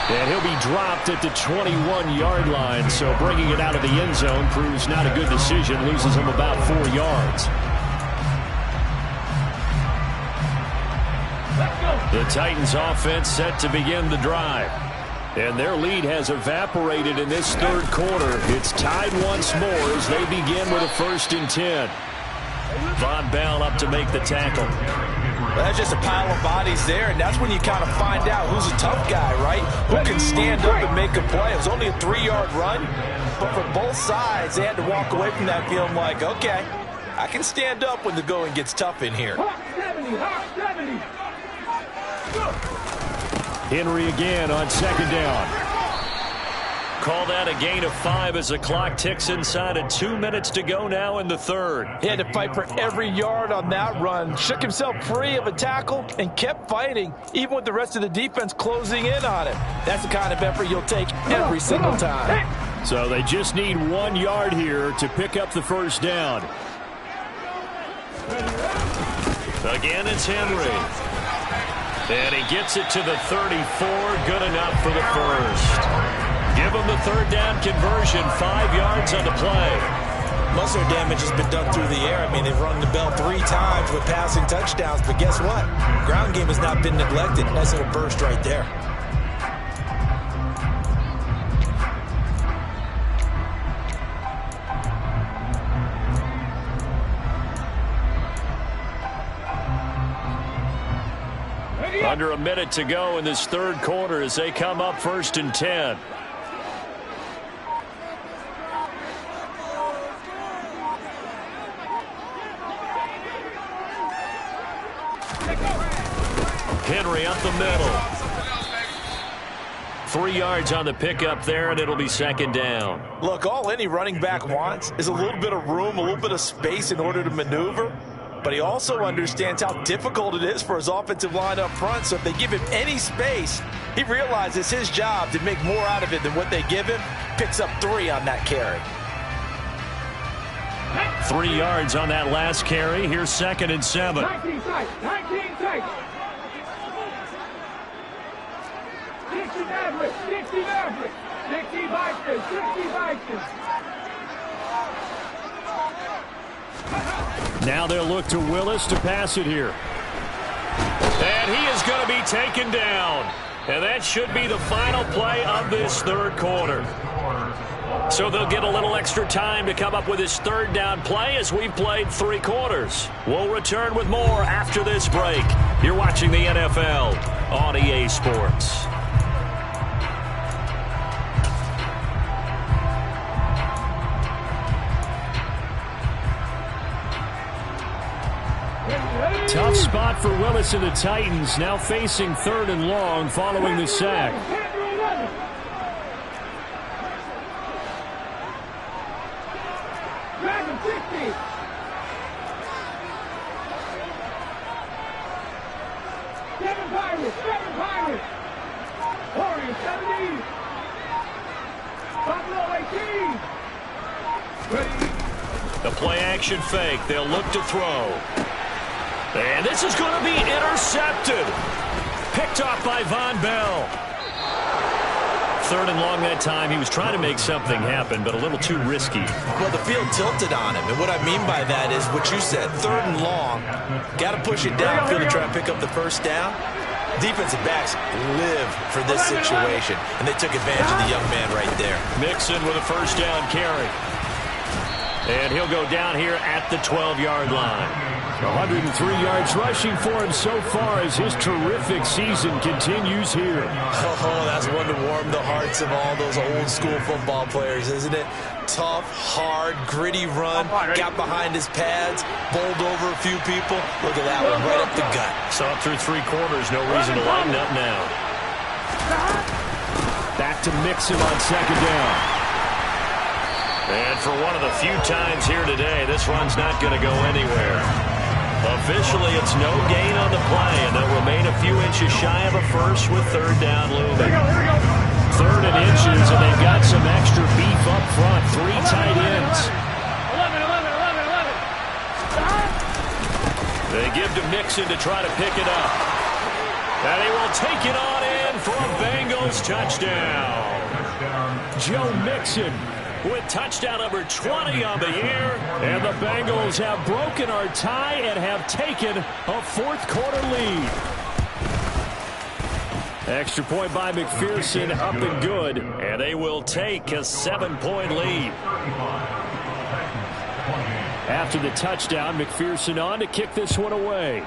Speaker 2: And he'll be dropped at the 21-yard line. So bringing it out of the end zone proves not a good decision. Loses him about 4 yards.
Speaker 1: Let's go.
Speaker 3: The Titans offense set to begin the drive. And their lead has evaporated in this third quarter. It's tied once more as they begin with a 1st and 10. Von Bell up to make the tackle.
Speaker 4: That's just a pile of bodies there, and that's when you kind of find out who's a tough guy, right? Who can stand up and make a play. It was only a 3-yard run, but for both sides, they had to walk away from that feeling like, okay, I can stand up when the going gets tough in here.
Speaker 2: Henry again on 2nd down.
Speaker 3: Call that a gain of 5 as the clock ticks inside of 2 minutes to go now in the third.
Speaker 4: He had to fight for every yard on that run. Shook himself free of a tackle and kept fighting, even with the rest of the defense closing in on him. That's the kind of effort you'll take every single time.
Speaker 2: So they just need 1 yard here to pick up the 1st down.
Speaker 3: Again, it's Henry. And he gets it to the 34. Good enough for the 1st. Give him the 3rd down conversion. 5 yards on the play.
Speaker 4: Most of their damage has been done through the air. I mean, they've rung the bell 3 times with passing touchdowns. But guess what? Ground game has not been neglected. Nice little burst right there.
Speaker 3: Under a minute to go in this third quarter as they come up 1st and 10. Henry up the middle. 3 yards on the pickup there, and it'll be 2nd down.
Speaker 4: Look, all any running back wants is a little bit of room, a little bit of space in order to maneuver. But he also understands how difficult it is for his offensive line up front. So if they give him any space, he realizes his job to make more out of it than what they give him. Picks up 3 on that carry.
Speaker 3: 3 yards on that last carry. Here's 2nd and 7.
Speaker 1: 19 tight. 19 tight. 60 average. 60 average. 60 Vikings. 60 Vikings.
Speaker 2: Now they'll look to Willis to pass it here.
Speaker 3: And he is going to be taken down. And that should be the final play of this third quarter. So they'll get a little extra time to come up with his 3rd down play as we've played 3 quarters. We'll return with more after this break. You're watching the NFL on EA Sports.
Speaker 2: Tough spot for Willis and the Titans, now facing 3rd and long following the sack.
Speaker 3: The play action fake. They'll look to throw. And this is going to be intercepted. Picked off by Von Bell. 3rd and long that time. He was trying to make something happen, but a little too risky.
Speaker 4: Well, the field tilted on him. And what I mean by that is what you said. 3rd and long. Got to push it downfield to try and pick up the 1st down. Defensive backs live for this situation. And they took advantage of the young man right there.
Speaker 3: Mixon with a 1st down carry. And he'll go down here at the 12-yard line.
Speaker 2: 103 yards rushing for him so far as his terrific season continues here.
Speaker 4: Oh, that's one to warm the hearts of all those old-school football players, isn't it? Tough, hard, gritty run. Got behind his pads, bowled over a few people. Look at that one, right up the gut.
Speaker 3: Saw through 3 quarters, no reason to lighten up now.
Speaker 2: Back to Mixon on 2nd down.
Speaker 3: And for one of the few times here today, this run's not going to go anywhere. Officially, it's no gain on the play, and they'll remain a few inches shy of a 1st with 3rd down looming.
Speaker 2: 3rd and inches, and they've got some extra beef up front. 3 tight ends.
Speaker 1: 11.
Speaker 3: They give to Mixon to try to pick it up. And he will take it on in for a Bengals touchdown.
Speaker 2: Joe Mixon
Speaker 3: with touchdown number 20 on the year.
Speaker 2: And the Bengals have broken our tie and have taken a 4th quarter lead. Extra point by McPherson, up and good.
Speaker 3: And they will take a 7-point lead.
Speaker 2: After the touchdown, McPherson on to kick this one away.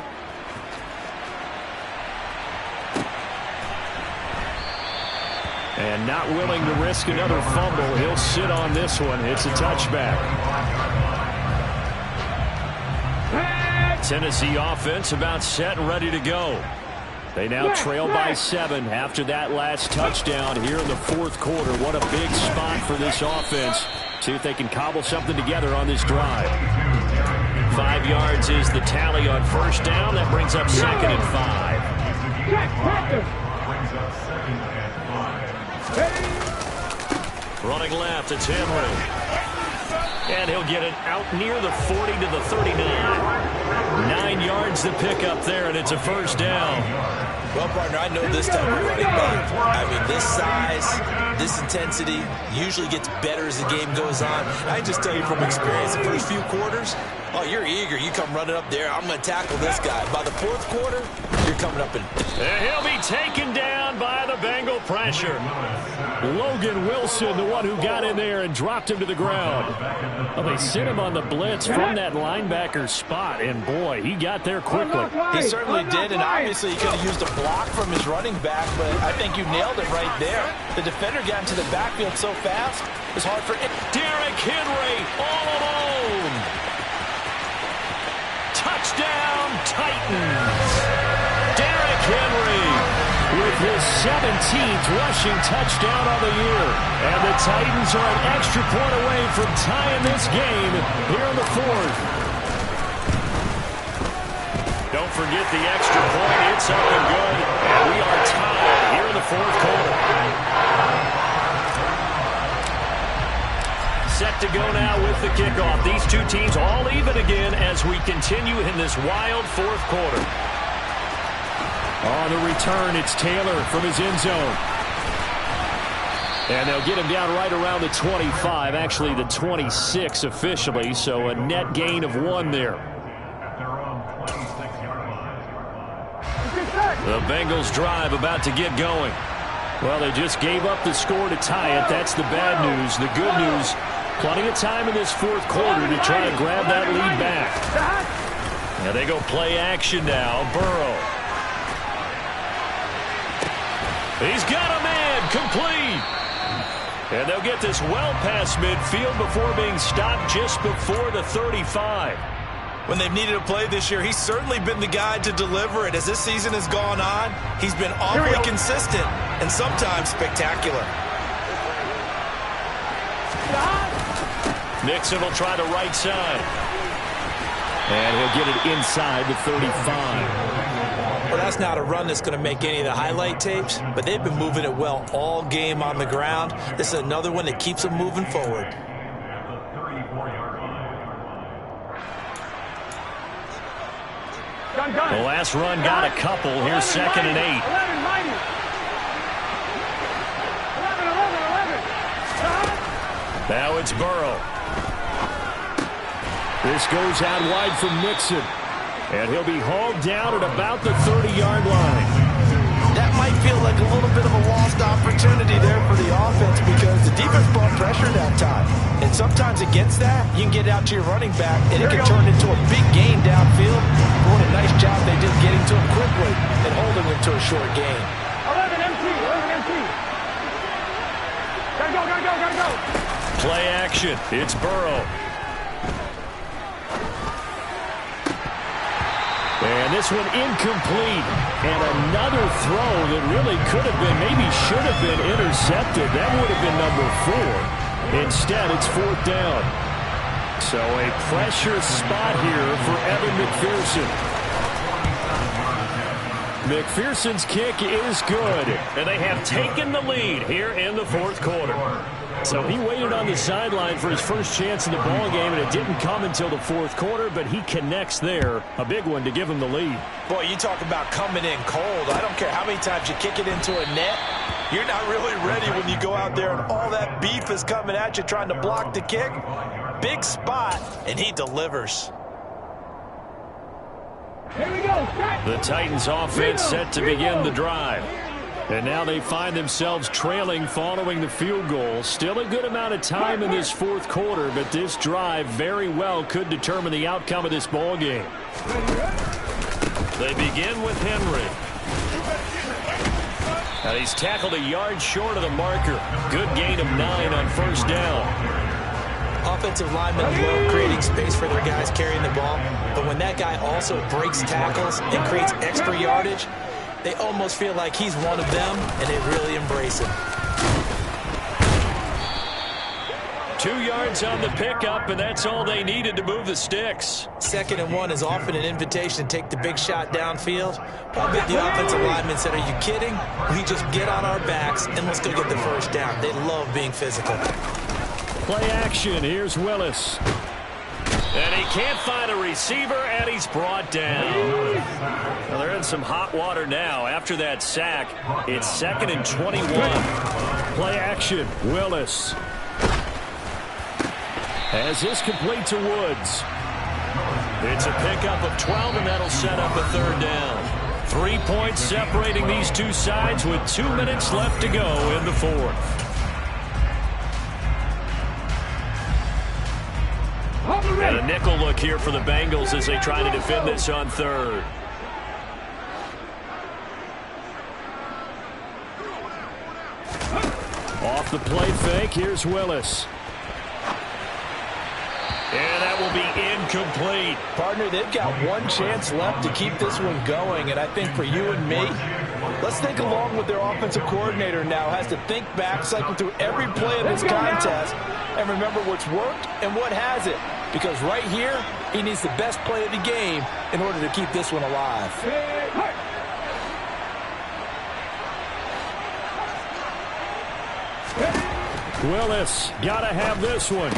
Speaker 2: And not willing to risk another fumble. He'll sit on this one. It's a touchback.
Speaker 3: Tennessee offense about set and ready to go.
Speaker 2: They now trail by 7 after that last touchdown here in the fourth quarter. What a big spot for this offense. See if they can cobble something together on this drive.
Speaker 3: 5 yards is the tally on first down. That brings up 2nd and 5. Running left, it's Henry. And he'll get it out near the 40 to the 39. 9 yards to pick up there, and it's a first down.
Speaker 4: Well, partner, I know this type of running back. I mean, this size, this intensity usually gets better as the game goes on. I just tell you from experience, the first few quarters, oh, you're eager. You come running up there. I'm going to tackle this guy. By the fourth quarter, you're coming up and
Speaker 3: he'll be taken down by the Bengal pressure.
Speaker 2: Logan Wilson, the one who got in there and dropped him to the ground. Well, they sent him on the blitz from that linebacker spot, and boy, he got there quickly.
Speaker 4: He certainly did, and obviously he could have used a block from his running back, but I think you nailed it right there. The defender got into the backfield so fast, it's hard for it.
Speaker 3: Derrick Henry all alone. Touchdown, Titans. Derrick Henry
Speaker 2: with his 17th rushing touchdown of the year. And the Titans are an extra point away from tying this game here in the fourth.
Speaker 3: Don't forget the extra point. It's up and good. And we are tied here in the fourth quarter. Set to go now with the kickoff. These two teams all even again as we continue in this wild fourth quarter.
Speaker 2: On the return, it's Taylor from his end zone. And they'll get him down right around the 25, actually the 26 officially, so a net gain of 1 there.
Speaker 3: The Bengals drive about to get going.
Speaker 2: Well, they just gave up the score to tie it. That's the bad news. The good news, plenty of time in this fourth quarter to try to grab that lead back.
Speaker 3: Now they go play action now. Burrow. He's got a man complete. And they'll get this well past midfield before being stopped just before the 35.
Speaker 4: When they've needed a play this year, he's certainly been the guy to deliver it. As this season has gone on, he's been awfully consistent and sometimes spectacular.
Speaker 3: Nixon will try the right side.
Speaker 2: And he'll get it inside the 35.
Speaker 4: Well, that's not a run that's going to make any of the highlight tapes, but they've been moving it well all game on the ground. This is another one that keeps them moving forward.
Speaker 3: The last run got a couple. Here's 2nd and 8. Now it's Burrow.
Speaker 2: This goes out wide from Nixon. And he'll be hauled down at about the 30-yard line.
Speaker 4: That might feel like a little bit of a lost opportunity there for the offense because the defense brought pressure that time. And sometimes against that, you can get out to your running back, and it can turn into a big gain downfield. What a nice job they did getting to him quickly and holding him to a short gain.
Speaker 1: 11 MT. Gotta go.
Speaker 3: Play action. It's Burrow.
Speaker 2: And this one incomplete. And another throw that really could have been, maybe should have been intercepted. That would have been number 4. Instead, it's 4th down. So a pressure spot here for Evan McPherson. McPherson's kick is good.
Speaker 3: And they have taken the lead here in the fourth quarter.
Speaker 2: So he waited on the sideline for his first chance in the ball game, and it didn't come until the fourth quarter, but he connects there. A big one to give him the lead.
Speaker 4: Boy, you talk about coming in cold. I don't care how many times you kick it into a net. You're not really ready when you go out there and all that beef is coming at you trying to block the kick. Big spot, and he delivers.
Speaker 1: Here we go.
Speaker 3: The Titans offense set to begin the drive.
Speaker 2: And now they find themselves trailing following the field goal. Still a good amount of time in this fourth quarter, but this drive very well could determine the outcome of this ball game.
Speaker 3: They begin with Henry. And he's tackled a yard short of the marker. Good gain of 9 on first down.
Speaker 4: Offensive linemen love creating space for their guys carrying the ball, but when that guy also breaks tackles and creates extra yardage, they almost feel like he's one of them, and they really embrace him.
Speaker 3: 2 yards on the pickup, and that's all they needed to move the sticks.
Speaker 4: 2nd and 1 is often an invitation to take the big shot downfield. I bet the offensive lineman said, "Are you kidding? We just get on our backs, and let's go get the first down." They love being physical.
Speaker 2: Play action. Here's Willis.
Speaker 3: And he can't find a receiver, and he's brought down. Well, they're in some hot water now. After that sack, it's 2nd and 21.
Speaker 2: Play action. Willis. As this complete to Woods.
Speaker 3: It's a pickup of 12, and that'll set up a 3rd down. 3 points separating these two sides with 2 minutes left to go in the 4th. And a nickel look here for the Bengals as they try to defend this on 3rd.
Speaker 2: Off the play fake, here's Willis.
Speaker 3: And that will be incomplete.
Speaker 5: Partner, they've got one chance left to keep this one going, and I think for you and me, let's think along with their offensive coordinator now. Has to think back, cycle through every play of this contest, and remember what's worked and what hasn't. Because right here, he needs the best play of the game in order to keep this one alive.
Speaker 2: Willis, gotta have this one.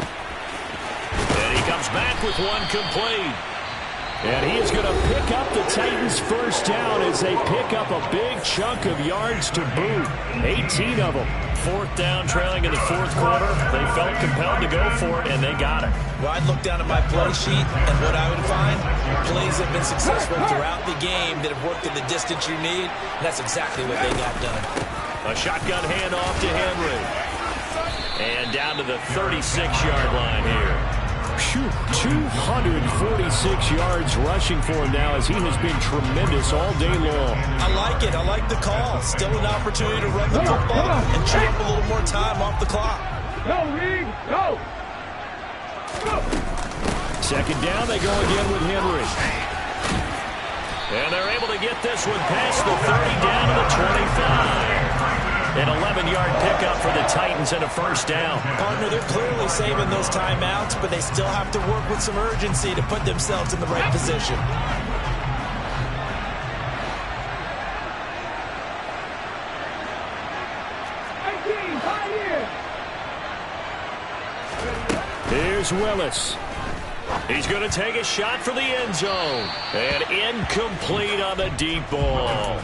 Speaker 3: And he comes back with one complete.
Speaker 2: And he is going to pick up the Titans' first down as they pick up a big chunk of yards to boot. 18 of them.
Speaker 3: 4th down, trailing in the 4th quarter. They felt compelled to go for it, and they got it.
Speaker 4: Well, I'd look down at my play sheet, and what I would find, plays have been successful throughout the game that have worked in the distance you need, and that's exactly what they got done.
Speaker 3: A shotgun handoff to Henry. And down to the 36-yard line here.
Speaker 2: 246 yards rushing for him now as he has been tremendous all day long.
Speaker 4: I like it. I like the call. Still an opportunity to run the football and chew up a little more time off the clock.
Speaker 1: Go, Reed, go!
Speaker 2: 2nd down, they go again with Henry.
Speaker 3: And they're able to get this one past the 30 down to the 25. An 11-yard pickup for the Titans and a first down.
Speaker 4: Partner, they're clearly saving those timeouts, but they still have to work with some urgency to put themselves in the right position.
Speaker 2: Here's Willis.
Speaker 3: He's going to take a shot for the end zone. And incomplete on the deep ball.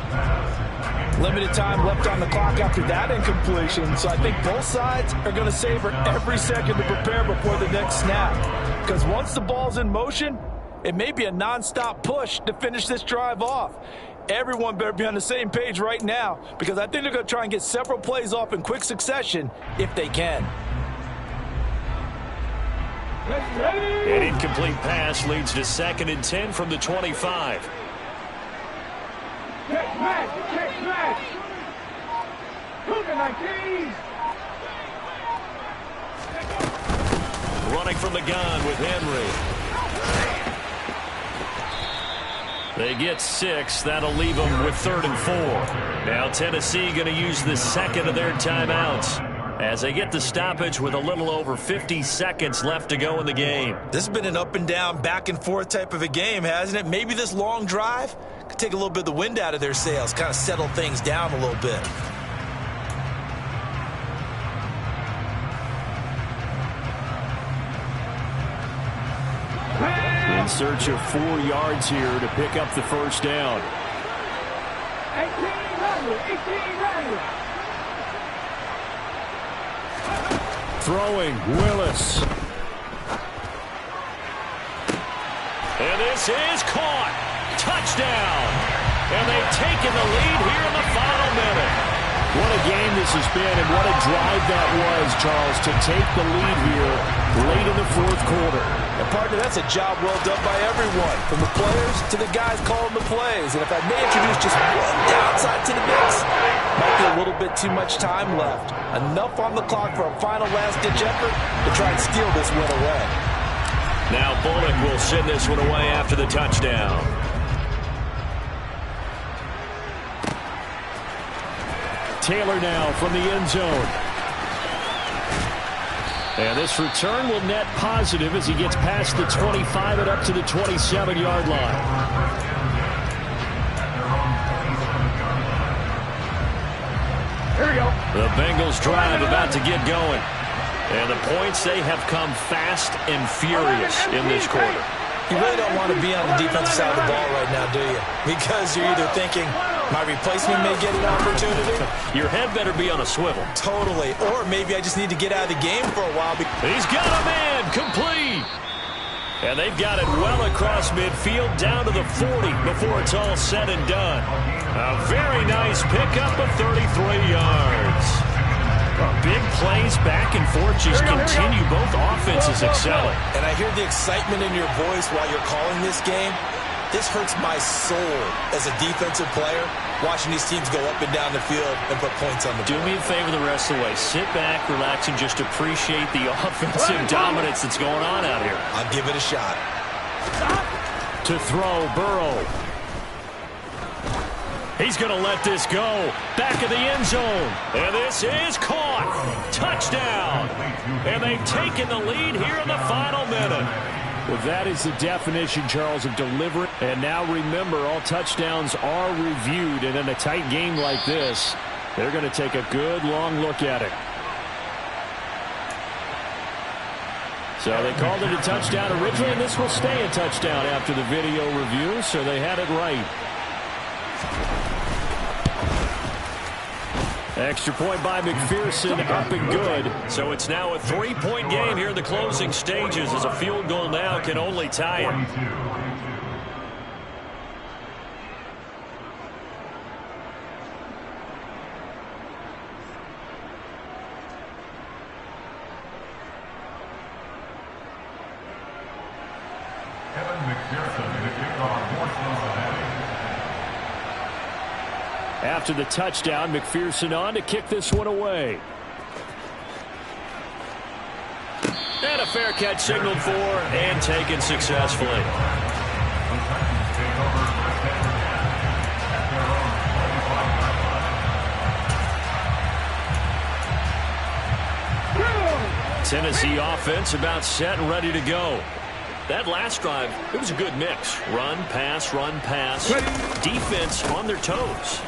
Speaker 5: Limited time left on the clock after that incompletion, so I think both sides are going to savor every second to prepare before the next snap. Because once the ball's in motion, it may be a nonstop push to finish this drive off. Everyone better be on the same page right now, because I think they're going to try and get several plays off in quick succession if they can.
Speaker 3: An incomplete pass leads to 2nd and 10 from the 25.
Speaker 1: Check match! Moving like these!
Speaker 3: Running from the gun with Henry. They get 6. That'll leave them with 3rd and 4. Now Tennessee going to use the 2nd of their timeouts as they get the stoppage with a little over 50 seconds left to go in the game.
Speaker 4: This has been an up and down, back and forth type of a game, hasn't it? Maybe this long drive could take a little bit of the wind out of their sails, kind of settle things down a little bit.
Speaker 2: In search of 4 yards here to pick up the first down.
Speaker 1: 18
Speaker 2: Throwing, Willis.
Speaker 3: And this is caught. Touchdown. And they've taken the lead here in the final minute.
Speaker 2: What a game this has been, and what a drive that was, Charles, to take the lead here late in the fourth quarter.
Speaker 5: And partner, that's a job well done by everyone, from the players to the guys calling the plays. And if I may introduce just one downside to the mix, might be a little bit too much time left. Enough on the clock for a final last-ditch effort to try and steal this win away.
Speaker 3: Now Bullock will send this one away after the touchdown.
Speaker 2: Taylor now from the end zone. And this return will net positive as he gets past the 25 and up to the 27-yard line.
Speaker 1: Here we go.
Speaker 3: The Bengals drive about to get going. And the points, they have come fast and furious in this quarter.
Speaker 4: You really don't want to be on the defensive side of the ball right now, do you? Because you're either thinking, my replacement may get an opportunity.
Speaker 3: Your head better be on a swivel.
Speaker 4: Totally. Or maybe I just need to get out of the game for a while.
Speaker 3: He's got a man, complete. And they've got it well across midfield, down to the 40 before it's all said and done. A very nice pickup of 33 yards. Big plays back and forth just continue. Both offenses excelling.
Speaker 4: And I hear the excitement in your voice while you're calling this game. This hurts my soul as a defensive player, watching these teams go up and down the field and put points on the board.
Speaker 3: Do me a favor the rest of the way. Sit back, relax, and just appreciate the offensive dominance that's going on out here.
Speaker 4: I'll give it a shot.
Speaker 2: To throw, Burrow.
Speaker 3: He's going to let this go. Back of the end zone. And this is caught. Touchdown. And they've taken the lead here in the final minute.
Speaker 2: Well, that is the definition, Charles, of deliberate. And now remember, all touchdowns are reviewed. And in a tight game like this, they're going to take a good long look at it. So they called it a touchdown originally, and this will stay a touchdown after the video review, so they had it right. Extra point by McPherson, up and good.
Speaker 3: So it's now a 3-point game here in the closing stages, as a field goal now can only tie it.
Speaker 2: After the touchdown, McPherson on to kick this one away.
Speaker 3: And a fair catch signaled for and taken successfully. Tennessee offense about set and ready to go. That last drive, it was a good mix. Run, pass, defense on their toes.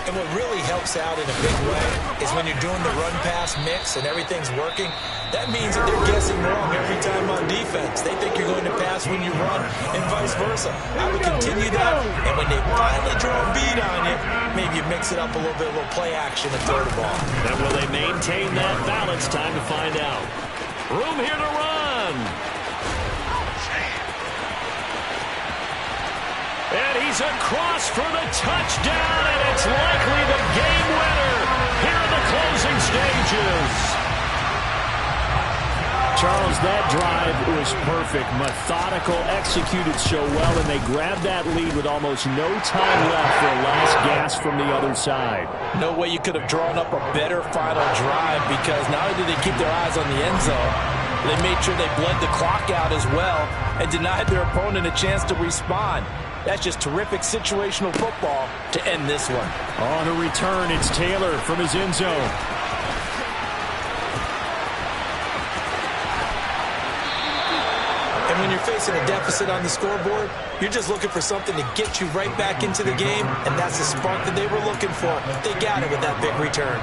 Speaker 4: And what really helps out in a big way is when you're doing the run-pass mix and everything's working, that means that they're guessing wrong every time on defense. They think you're going to pass when you run and vice versa. I would continue that, and when they finally draw a beat on you, maybe you mix it up a little bit, a little play action and throw the ball.
Speaker 3: And will they maintain that balance? Time to find out. Room here to run. And he's across for the touchdown, and it's likely the game winner here in the closing stages.
Speaker 2: Charles, that drive was perfect. Methodical, executed so well, and they grabbed that lead with almost no time left for a last gasp from the other side.
Speaker 5: No way you could have drawn up a better final drive, because not only did they keep their eyes on the end zone, they made sure they bled the clock out as well and denied their opponent a chance to respond. That's just terrific situational football to end this one.
Speaker 2: On a return, it's Taylor from his end zone.
Speaker 4: And when you're facing a deficit on the scoreboard, you're just looking for something to get you right back into the game, and that's the spark that they were looking for. They got it with that big return.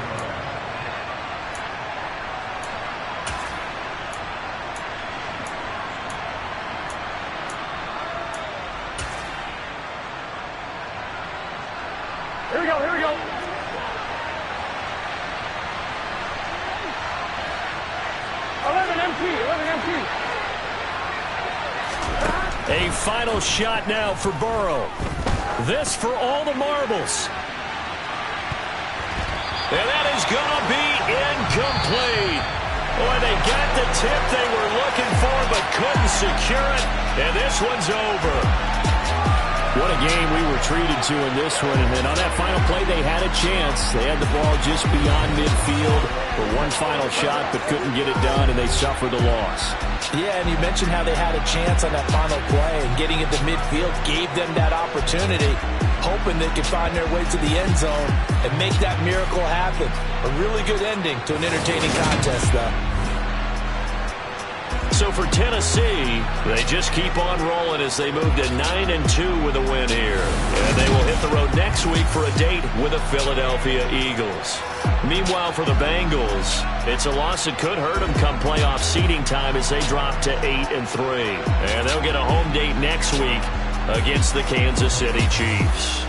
Speaker 1: Here we go, here we go.
Speaker 3: A final shot now for Burrow. This for all the marbles. And that is going to be incomplete. Boy, they got the tip they were looking for but couldn't secure it. And this one's over.
Speaker 2: What a game we were treated to in this one. And then on that final play, they had a chance. They had the ball just beyond midfield for one final shot, but couldn't get it done, and they suffered the loss.
Speaker 5: Yeah, and you mentioned how they had a chance on that final play, and getting into midfield gave them that opportunity, hoping they could find their way to the end zone and make that miracle happen. A really good ending to an entertaining contest, though.
Speaker 3: So for Tennessee, they just keep on rolling as they move to 9-2 with a win here. And they will hit the road next week for a date with the Philadelphia Eagles. Meanwhile, for the Bengals, it's a loss that could hurt them come playoff seeding time as they drop to 8-3. And they'll get a home date next week against the Kansas City Chiefs.